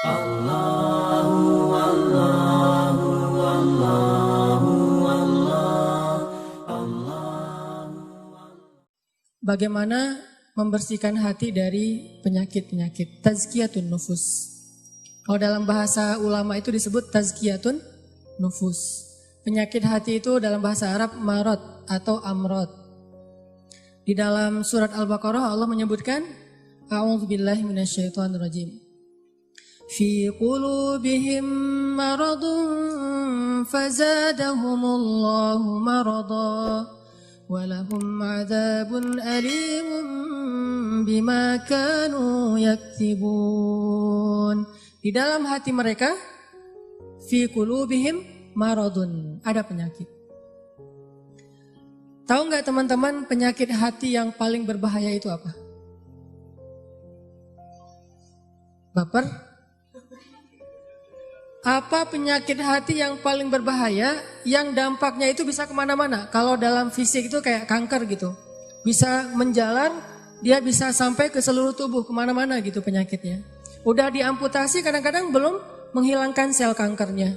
Allahu Allahu Allahu Allah. Bagaimana membersihkan hati dari penyakit-penyakit? Tazkiyatun nufus. Kalau dalam bahasa ulama itu disebut tazkiyatun nufus. Penyakit hati itu dalam bahasa Arab marad atau amrad. Di dalam surat Al-Baqarah Allah menyebutkan A'udzubillahi minasyaitonirrajim. Fi qulubihim maradun fazadahumullahu marada walahum 'adzabun alimun bima kanu yaktibun. Di dalam hati mereka fi qulubihim maradun, ada penyakit. Tahu nggak teman-teman penyakit hati yang paling berbahaya itu apa? Baper? Apa penyakit hati yang paling berbahaya yang dampaknya itu bisa kemana-mana? Kalau dalam fisik itu kayak kanker gitu. Bisa menjalar, dia bisa sampai ke seluruh tubuh kemana-mana gitu penyakitnya. Udah diamputasi kadang-kadang belum menghilangkan sel kankernya.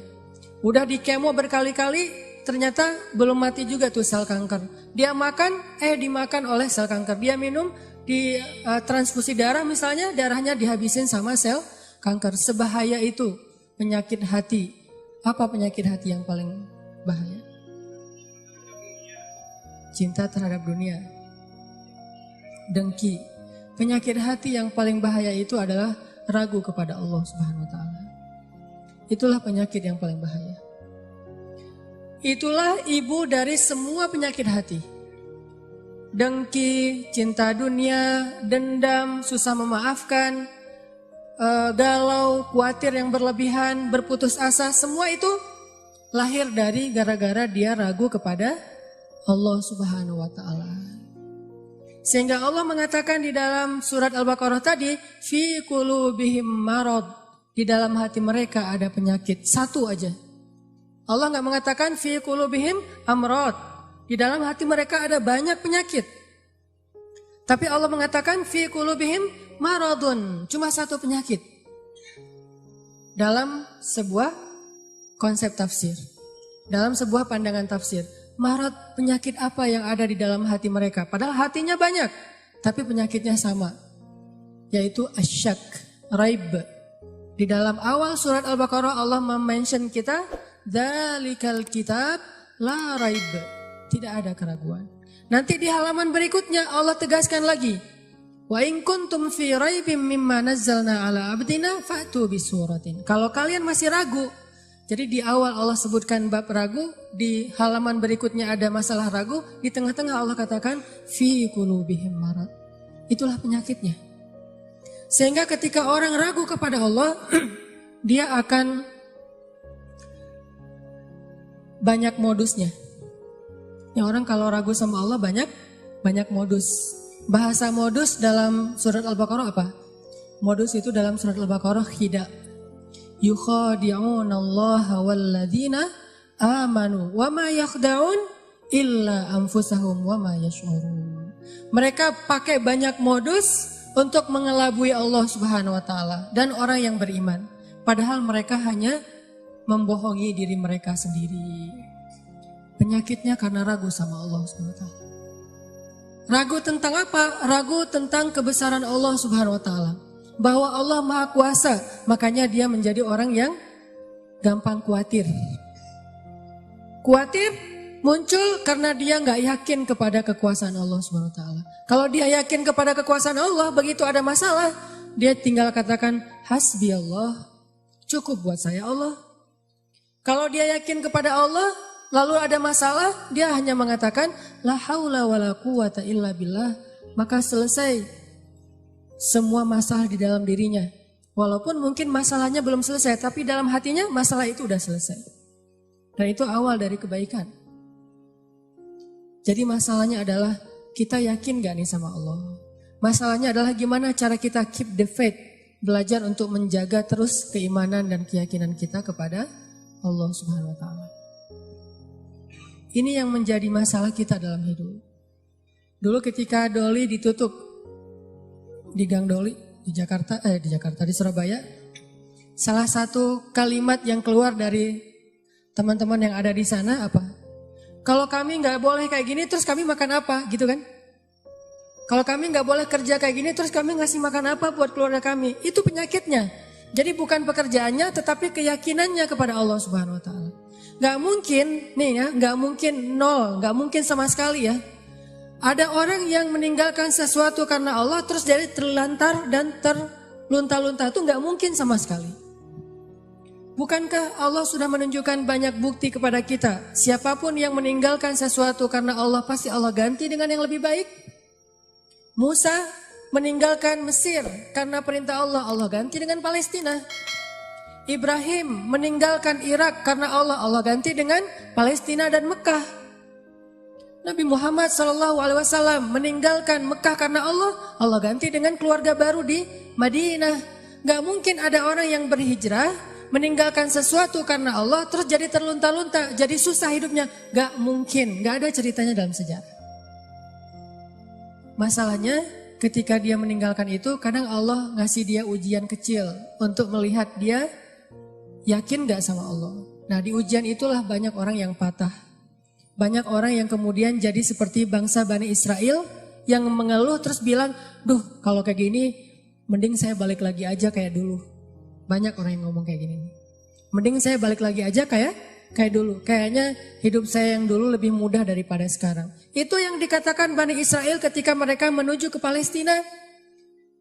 Udah di kemo berkali-kali ternyata belum mati juga tuh sel kanker. Dia makan, dimakan oleh sel kanker. Dia minum, di transfusi darah misalnya, darahnya dihabisin sama sel kanker. Sebahaya itu penyakit hati. Apa penyakit hati yang paling bahaya? Cinta terhadap dunia. Dengki. Penyakit hati yang paling bahaya itu adalah ragu kepada Allah Subhanahu wa taala. Itulah penyakit yang paling bahaya. Itulah ibu dari semua penyakit hati. Dengki, cinta dunia, dendam, susah memaafkan, galau, khawatir yang berlebihan, berputus asa, semua itu lahir dari gara-gara dia ragu kepada Allah Subhanahu wa taala. Sehingga Allah mengatakan di dalam surat Al-Baqarah tadi, fi qulubihim marad, di dalam hati mereka ada penyakit, satu aja. Allah enggak mengatakan fi qulubihim amrad, di dalam hati mereka ada banyak penyakit. Tapi Allah mengatakan fi qulubihim maradun, cuma satu penyakit. Dalam sebuah konsep tafsir, dalam sebuah pandangan tafsir, marad, penyakit apa yang ada di dalam hati mereka? Padahal hatinya banyak, tapi penyakitnya sama, yaitu asyak, raib. Di dalam awal surat Al-Baqarah Allah mention kita, dzalikal kitab la raib, tidak ada keraguan. Nanti di halaman berikutnya Allah tegaskan lagi, wa in kuntum fi raibim mimma nazzalna ala abdina fa'tu bisuratin. Kalau kalian masih ragu, jadi di awal Allah sebutkan bab ragu, di halaman berikutnya ada masalah ragu, di tengah-tengah Allah katakan fi qulubihim marad. Itulah penyakitnya. Sehingga ketika orang ragu kepada Allah, dia akan banyak modusnya. Ya, orang kalau ragu sama Allah banyak modus. Bahasa modus dalam surat Al-Baqarah apa? Modus itu dalam surat Al-Baqarah khida. Yukhadi'una Allah walladzina amanu wa ma yakhda'un illa anfusahum wa ma yash'urun. Mereka pakai banyak modus untuk mengelabui Allah Subhanahu wa taala dan orang yang beriman. Padahal mereka hanya membohongi diri mereka sendiri. Penyakitnya karena ragu sama Allah Subhanahu wa taala. Ragu tentang apa? Ragu tentang kebesaran Allah Subhanahu wa taala. Bahwa Allah Maha Kuasa, makanya dia menjadi orang yang gampang khawatir. Khawatir muncul karena dia nggak yakin kepada kekuasaan Allah Subhanahu wa taala. Kalau dia yakin kepada kekuasaan Allah, begitu ada masalah, dia tinggal katakan hasbi Allah, cukup buat saya Allah. Kalau dia yakin kepada Allah, lalu ada masalah, dia hanya mengatakan la haula wala quwata illa billah, maka selesai semua masalah di dalam dirinya. Walaupun mungkin masalahnya belum selesai, tapi dalam hatinya masalah itu udah selesai. Dan itu awal dari kebaikan. Jadi masalahnya adalah kita yakin gak nih sama Allah. Masalahnya adalah gimana cara kita keep the faith. Belajar untuk menjaga terus keimanan dan keyakinan kita kepada Allah Subhanahu wa taala. Ini yang menjadi masalah kita dalam hidup. Dulu ketika Doli ditutup di Gang Doli di Jakarta, di Surabaya, Salah satu kalimat yang keluar dari teman-teman yang ada di sana apa? Kalau kami nggak boleh kayak gini, terus kami makan apa? Gitu kan? Kalau kami nggak boleh kerja kayak gini, terus kami ngasih makan apa buat keluarga kami? Itu penyakitnya. Jadi bukan pekerjaannya, tetapi keyakinannya kepada Allah Subhanahu Wa Taala. Nggak mungkin, nih ya, nggak mungkin nol, nggak mungkin sama sekali ya. Ada orang yang meninggalkan sesuatu karena Allah, terus jadi terlantar dan terlunta-lunta, itu nggak mungkin sama sekali. Bukankah Allah sudah menunjukkan banyak bukti kepada kita? Siapapun yang meninggalkan sesuatu karena Allah, pasti Allah ganti dengan yang lebih baik. Musa meninggalkan Mesir karena perintah Allah, Allah ganti dengan Palestina. Ibrahim meninggalkan Irak karena Allah, Allah ganti dengan Palestina dan Mekah. Nabi Muhammad SAW meninggalkan Mekah karena Allah, Allah ganti dengan keluarga baru di Madinah. Gak mungkin ada orang yang berhijrah meninggalkan sesuatu karena Allah terus jadi terlunta-lunta, jadi susah hidupnya. Gak mungkin, gak ada ceritanya dalam sejarah. Masalahnya ketika dia meninggalkan itu, kadang Allah ngasih dia ujian kecil untuk melihat dia yakin gak sama Allah. Nah, di ujian itulah banyak orang yang patah. Banyak orang yang kemudian jadi seperti bangsa Bani Israel yang mengeluh terus bilang, duh kalau kayak gini mending saya balik lagi aja kayak dulu. Banyak orang yang ngomong kayak gini. Mending saya balik lagi aja kayak dulu. Kayaknya hidup saya yang dulu lebih mudah daripada sekarang. Itu yang dikatakan Bani Israel ketika mereka menuju ke Palestina.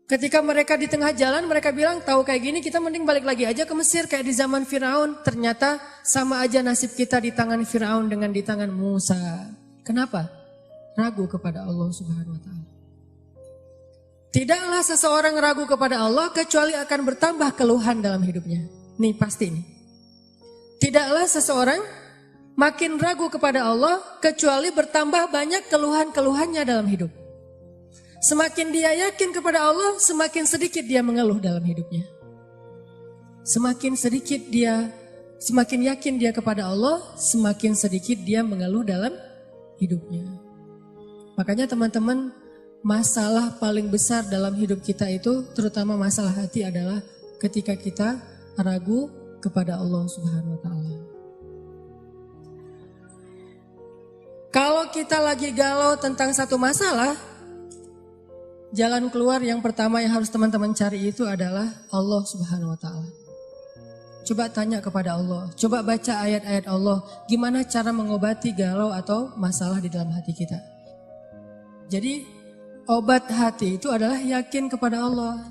Ketika mereka di tengah jalan, mereka bilang, tahu kayak gini kita mending balik lagi aja ke Mesir kayak di zaman Firaun. Ternyata sama aja nasib kita di tangan Firaun dengan di tangan Musa. Kenapa? Ragu kepada Allah Subhanahu Wa Taala. Tidaklah seseorang ragu kepada Allah kecuali akan bertambah keluhan dalam hidupnya. Nih pasti nih. Tidaklah seseorang makin ragu kepada Allah kecuali bertambah banyak keluhan-keluhannya dalam hidup. Semakin dia yakin kepada Allah, semakin sedikit dia mengeluh dalam hidupnya. Semakin yakin dia kepada Allah, semakin sedikit dia mengeluh dalam hidupnya. Makanya teman-teman, masalah paling besar dalam hidup kita itu, terutama masalah hati adalah ketika kita ragu kepada Allah Subhanahu Wa Taala. Kalau kita lagi galau tentang satu masalah, jalan keluar yang pertama yang harus teman-teman cari itu adalah Allah Subhanahu Wa Taala. Coba tanya kepada Allah, coba baca ayat-ayat Allah, gimana cara mengobati galau atau masalah di dalam hati kita. Jadi obat hati itu adalah yakin kepada Allah.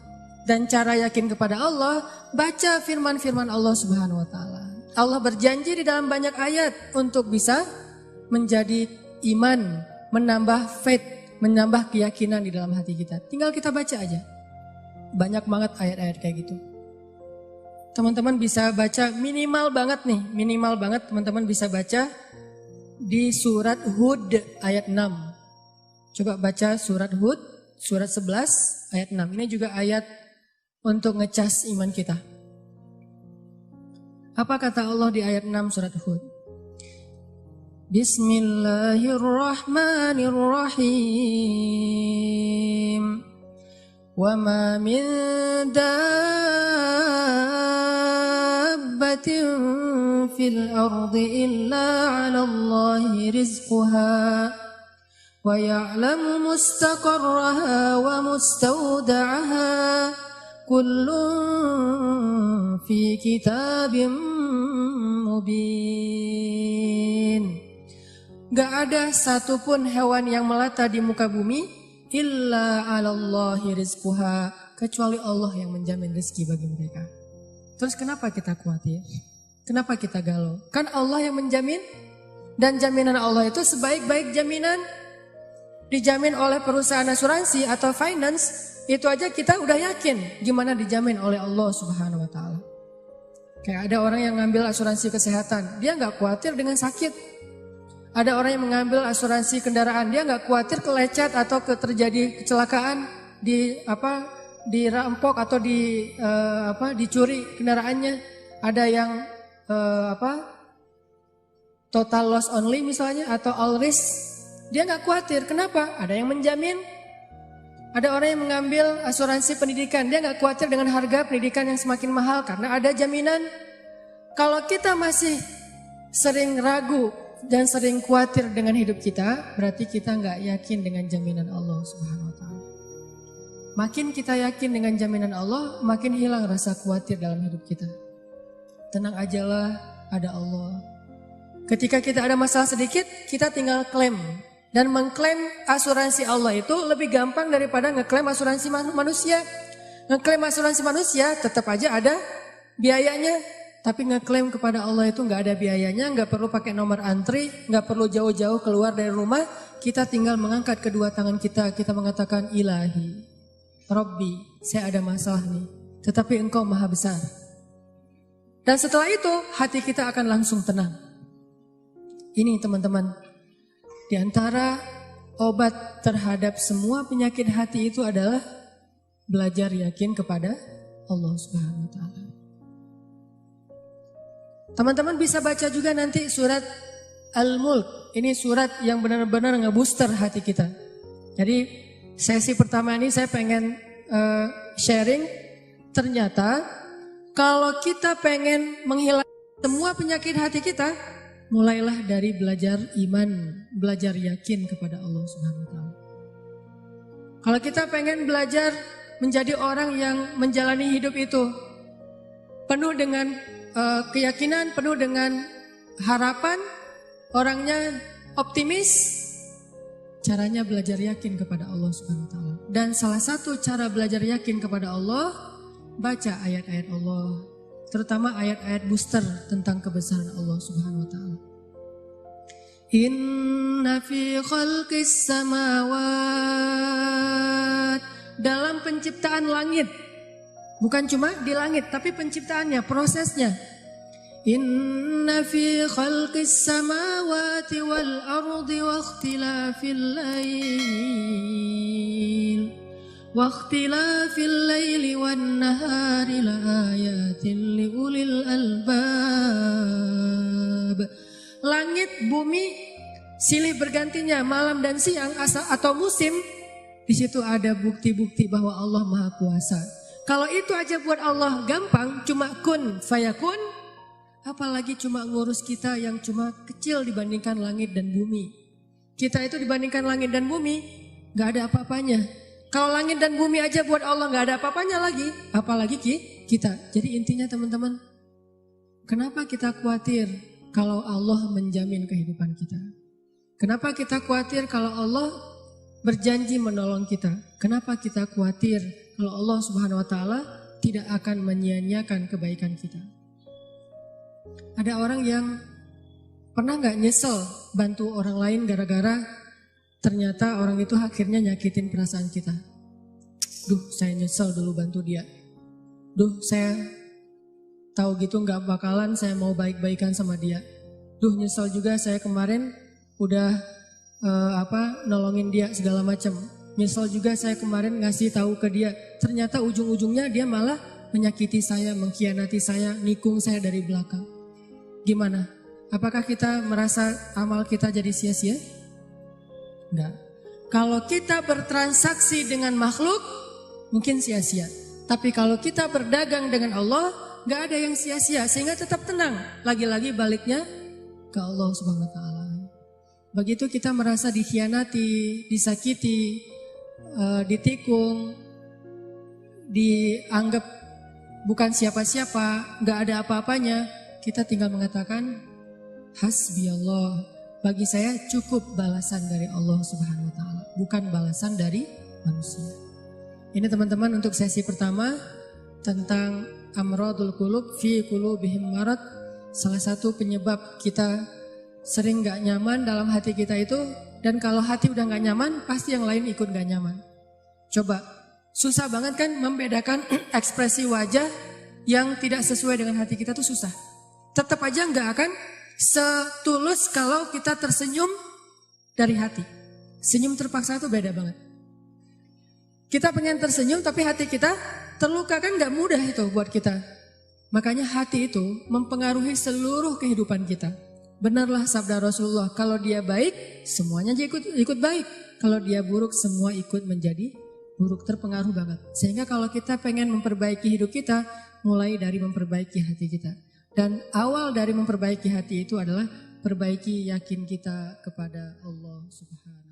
Dan cara yakin kepada Allah, baca firman-firman Allah Subhanahu Wa Taala. Allah berjanji di dalam banyak ayat untuk bisa menjadi iman, menambah faith, menambah keyakinan di dalam hati kita. Tinggal kita baca aja. Banyak banget ayat-ayat kayak gitu. Teman-teman bisa baca minimal banget teman-teman bisa baca di surat Hud ayat 6. Coba baca surat Hud, surat 11 ayat 6. Ini juga ayat untuk ngecas iman kita. Apa kata Allah di ayat 6 surat Hud? Bismillahirrahmanirrahim. Wa ma min dabbatin fil ardi illa 'ala Allahi rizquha. Wa ya'lamu mustaqarraha wa mustawda'aha kullun fi kitabim mubin. Gak ada satupun hewan yang melata di muka bumi illa 'alallahi rizquha, kecuali Allah yang menjamin rezeki bagi mereka. Terus kenapa kita khawatir? Kenapa kita galau? Kan Allah yang menjamin, dan jaminan Allah itu sebaik-baik jaminan. Dijamin oleh perusahaan asuransi atau finance, itu aja kita udah yakin gimana dijamin oleh Allah Subhanahu Wa Taala. Kayak ada orang yang ngambil asuransi kesehatan, dia gak khawatir dengan sakit. Ada orang yang mengambil asuransi kendaraan, dia nggak khawatir kelecet atau terjadi kecelakaan, dirampok atau dicuri kendaraannya. Ada yang total loss only misalnya atau all risk, dia nggak khawatir. Kenapa? Ada yang menjamin. Ada orang yang mengambil asuransi pendidikan, dia nggak khawatir dengan harga pendidikan yang semakin mahal karena ada jaminan. Kalau kita masih sering ragu dan sering khawatir dengan hidup kita, berarti kita nggak yakin dengan jaminan Allah Subhanahu wa Ta'ala. Makin kita yakin dengan jaminan Allah, makin hilang rasa khawatir dalam hidup kita. Tenang ajalah, ada Allah. Ketika kita ada masalah sedikit, kita tinggal klaim. Dan mengklaim asuransi Allah itu lebih gampang daripada ngeklaim asuransi manusia. Ngeklaim asuransi manusia tetap aja ada biayanya. Tapi ngeklaim kepada Allah itu nggak ada biayanya, nggak perlu pakai nomor antri, nggak perlu jauh-jauh keluar dari rumah. Kita tinggal mengangkat kedua tangan kita mengatakan Ilahi, Rabbi, saya ada masalah nih. Tetapi Engkau maha besar. Dan setelah itu hati kita akan langsung tenang. Ini teman-teman. Di antara obat terhadap semua penyakit hati itu adalah belajar yakin kepada Allah Subhanahu wa Ta'ala. Teman-teman bisa baca juga nanti surat Al-Mulk. Ini surat yang benar-benar ngebooster hati kita. Jadi sesi pertama ini saya pengen sharing. Ternyata kalau kita pengen menghilangkan semua penyakit hati kita, mulailah dari belajar iman, belajar yakin kepada Allah Subhanahu wa Ta'ala. Kalau kita pengen belajar menjadi orang yang menjalani hidup itu penuh dengan keyakinan, penuh dengan harapan, orangnya optimis, caranya belajar yakin kepada Allah Subhanahu wa Ta'ala. Dan salah satu cara belajar yakin kepada Allah, baca ayat-ayat Allah. Terutama ayat-ayat booster tentang kebesaran Allah Subhanahu wa Ta'ala. Inna fi khalqis samawat, dalam penciptaan langit. Bukan cuma di langit, tapi penciptaannya, prosesnya. Inna fi khalqis samawati wal ardi wa ikhtilafil lail واختلاف الليل والنهار لآيات لأولي الألباب. Langit, bumi, silih bergantinya malam dan siang atau musim, di situ ada bukti-bukti bahwa Allah Maha Kuasa. Kalau itu aja buat Allah gampang, cuma kun fayakun, apalagi cuma ngurus kita yang cuma kecil dibandingkan langit dan bumi. Kita itu dibandingkan langit dan bumi gak ada apa-apanya. Kalau langit dan bumi aja buat Allah gak ada apa-apanya lagi, apalagi kita. Jadi intinya teman-teman, kenapa kita khawatir kalau Allah menjamin kehidupan kita? Kenapa kita khawatir kalau Allah berjanji menolong kita? Kenapa kita khawatir kalau Allah Subhanahu wa Ta'ala tidak akan menyia-nyiakan kebaikan kita? Ada orang yang pernah gak nyesel bantu orang lain gara-gara ternyata orang itu akhirnya nyakitin perasaan kita. Duh, saya nyesel dulu bantu dia. Duh, saya tahu gitu nggak bakalan saya mau baik-baikan sama dia. Duh, nyesel juga saya kemarin udah nolongin dia segala macam. Nyesel juga saya kemarin ngasih tahu ke dia. Ternyata ujung-ujungnya dia malah menyakiti saya, mengkhianati saya, nikung saya dari belakang. Gimana? Apakah kita merasa amal kita jadi sia-sia? Enggak. Kalau kita bertransaksi dengan makhluk, mungkin sia-sia. Tapi kalau kita berdagang dengan Allah, enggak ada yang sia-sia. Sehingga tetap tenang. Lagi-lagi baliknya ke Allah Subhanahu wa Ta'ala. Begitu kita merasa dikhianati, disakiti, ditikung, dianggap bukan siapa-siapa, enggak ada apa-apanya, kita tinggal mengatakan, Hasbi Allah. Bagi saya cukup balasan dari Allah Subhanahu wa Ta'ala, bukan balasan dari manusia. Ini teman-teman untuk sesi pertama tentang amradul qulub fi qulubihim marad. Salah satu penyebab kita sering gak nyaman dalam hati kita itu, dan kalau hati udah gak nyaman pasti yang lain ikut gak nyaman. Coba, susah banget kan membedakan ekspresi wajah yang tidak sesuai dengan hati kita tuh susah. Tetap aja gak akan setulus kalau kita tersenyum dari hati. Senyum terpaksa itu beda banget. Kita pengen tersenyum tapi hati kita terluka, kan gak mudah itu buat kita. Makanya hati itu mempengaruhi seluruh kehidupan kita. Benarlah sabda Rasulullah, kalau dia baik semuanya ikut baik. Kalau dia buruk semua ikut menjadi buruk, terpengaruh banget. Sehingga kalau kita pengen memperbaiki hidup kita, mulai dari memperbaiki hati kita. Dan awal dari memperbaiki hati itu adalah perbaiki yakin kita kepada Allah Subhanahu.